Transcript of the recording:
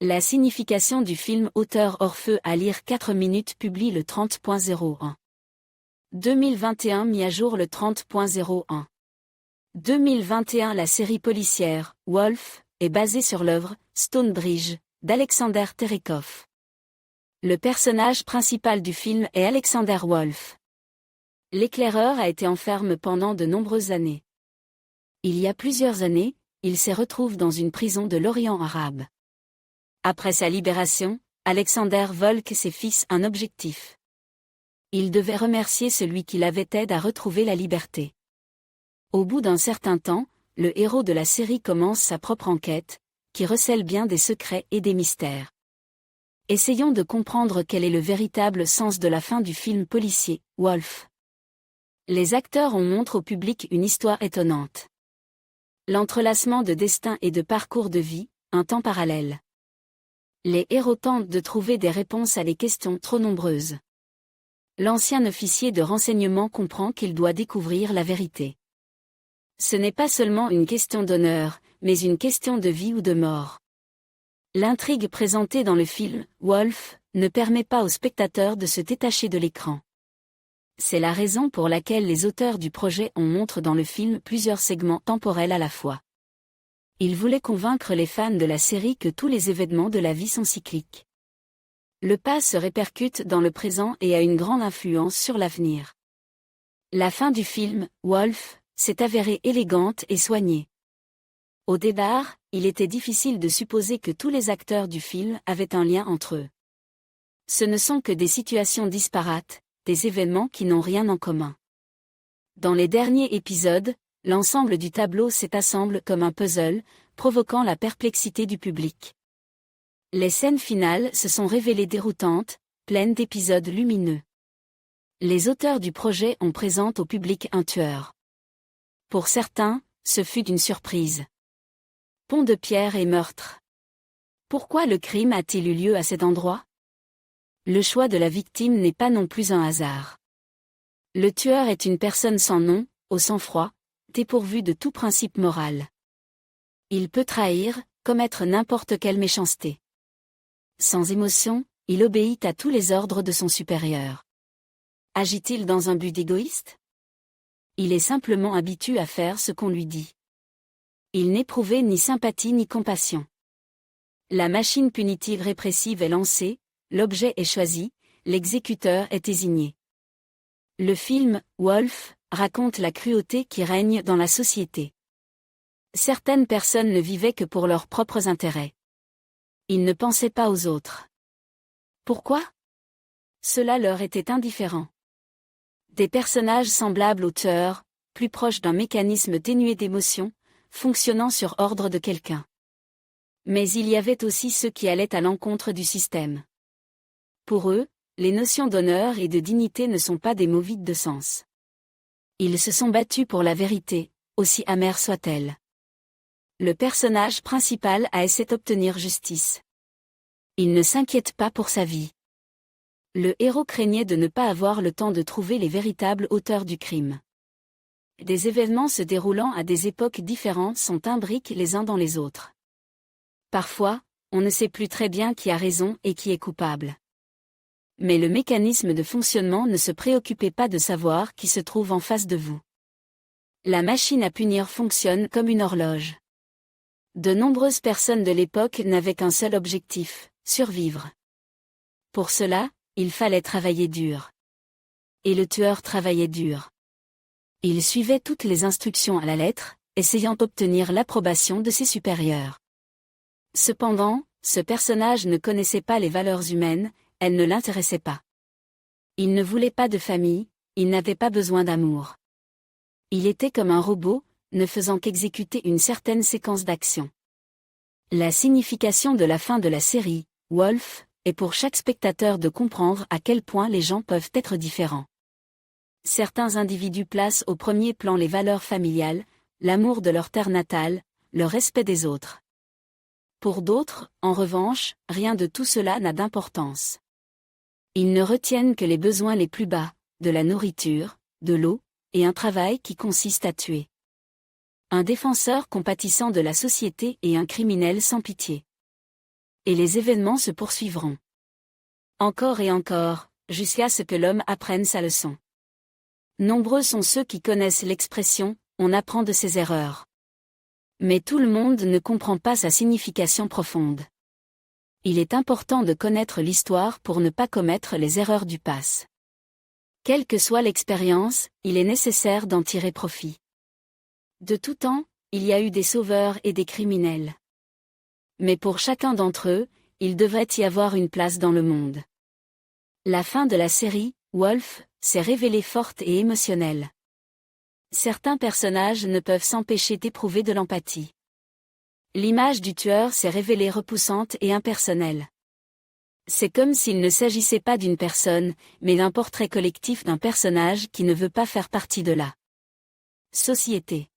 La signification du film Auteur hors feu à lire 4 minutes publie le 30.01. 2021 mis à jour le 30.01. 2021 La série policière, Wolf, est basée sur l'œuvre Stonebridge, d'Alexander Terikov. Le personnage principal du film est Alexander Wolf. L'éclaireur a été enfermé pendant de nombreuses années. Il y a plusieurs années, il se retrouve dans une prison de l'Orient arabe. Après sa libération, Alexander volque ses fils un objectif. Il devait remercier celui qui l'avait aidé à retrouver la liberté. Au bout d'un certain temps, le héros de la série commence sa propre enquête, qui recèle bien des secrets et des mystères. Essayons de comprendre quel est le véritable sens de la fin du film policier, Wolf. Les acteurs en montrent au public une histoire étonnante. L'entrelacement de destin et de parcours de vie, un temps parallèle. Les héros tentent de trouver des réponses à des questions trop nombreuses. L'ancien officier de renseignement comprend qu'il doit découvrir la vérité. Ce n'est pas seulement une question d'honneur, mais une question de vie ou de mort. L'intrigue présentée dans le film, Wolf, ne permet pas au spectateur de se détacher de l'écran. C'est la raison pour laquelle les auteurs du projet en montrent dans le film plusieurs segments temporels à la fois. Ils voulaient convaincre les fans de la série que tous les événements de la vie sont cycliques. Le passé se répercute dans le présent et a une grande influence sur l'avenir. La fin du film, Wolf, s'est avérée élégante et soignée. Au départ, il était difficile de supposer que tous les acteurs du film avaient un lien entre eux. Ce ne sont que des situations disparates, des événements qui n'ont rien en commun. Dans les derniers épisodes, l'ensemble du tableau s'assemble comme un puzzle, provoquant la perplexité du public. Les scènes finales se sont révélées déroutantes, pleines d'épisodes lumineux. Les auteurs du projet ont présenté au public un tueur. Pour certains, ce fut une surprise. Pont de pierre et meurtre. Pourquoi le crime a-t-il eu lieu à cet endroit? Le choix de la victime n'est pas non plus un hasard. Le tueur est une personne sans nom, au sang-froid, dépourvu de tout principe moral. Il peut trahir, commettre n'importe quelle méchanceté. Sans émotion, il obéit à tous les ordres de son supérieur. Agit-il dans un but égoïste? Il est simplement habitué à faire ce qu'on lui dit. Il n'éprouvait ni sympathie ni compassion. La machine punitive répressive est lancée, l'objet est choisi, l'exécuteur est désigné. Le film, Wolf, raconte la cruauté qui règne dans la société. Certaines personnes ne vivaient que pour leurs propres intérêts. Ils ne pensaient pas aux autres. Pourquoi? Cela leur était indifférent. Des personnages semblables aux tueurs, plus proches d'un mécanisme dénué d'émotion, fonctionnant sur ordre de quelqu'un. Mais il y avait aussi ceux qui allaient à l'encontre du système. Pour eux, les notions d'honneur et de dignité ne sont pas des mots vides de sens. Ils se sont battus pour la vérité, aussi amère soit-elle. Le personnage principal a essayé d'obtenir justice. Il ne s'inquiète pas pour sa vie. Le héros craignait de ne pas avoir le temps de trouver les véritables auteurs du crime. Des événements se déroulant à des époques différentes sont imbriqués les uns dans les autres. Parfois, on ne sait plus très bien qui a raison et qui est coupable. Mais le mécanisme de fonctionnement ne se préoccupait pas de savoir qui se trouve en face de vous. La machine à punir fonctionne comme une horloge. De nombreuses personnes de l'époque n'avaient qu'un seul objectif, survivre. Pour cela, il fallait travailler dur. Et le tueur travaillait dur. Il suivait toutes les instructions à la lettre, essayant d'obtenir l'approbation de ses supérieurs. Cependant, ce personnage ne connaissait pas les valeurs humaines, elles ne l'intéressaient pas. Il ne voulait pas de famille, il n'avait pas besoin d'amour. Il était comme un robot, ne faisant qu'exécuter une certaine séquence d'actions. La signification de la fin de la série, Wolf, est pour chaque spectateur de comprendre à quel point les gens peuvent être différents. Certains individus placent au premier plan les valeurs familiales, l'amour de leur terre natale, le respect des autres. Pour d'autres, en revanche, rien de tout cela n'a d'importance. Ils ne retiennent que les besoins les plus bas, de la nourriture, de l'eau, et un travail qui consiste à tuer. Un défenseur compatissant de la société et un criminel sans pitié. Et les événements se poursuivront. Encore et encore, jusqu'à ce que l'homme apprenne sa leçon. Nombreux sont ceux qui connaissent l'expression « on apprend de ses erreurs ». Mais tout le monde ne comprend pas sa signification profonde. Il est important de connaître l'histoire pour ne pas commettre les erreurs du passé. Quelle que soit l'expérience, il est nécessaire d'en tirer profit. De tout temps, il y a eu des sauveurs et des criminels. Mais pour chacun d'entre eux, il devrait y avoir une place dans le monde. La fin de la série, Wolf, s'est révélée forte et émotionnelle. Certains personnages ne peuvent s'empêcher d'éprouver de l'empathie. L'image du tueur s'est révélée repoussante et impersonnelle. C'est comme s'il ne s'agissait pas d'une personne, mais d'un portrait collectif d'un personnage qui ne veut pas faire partie de la société.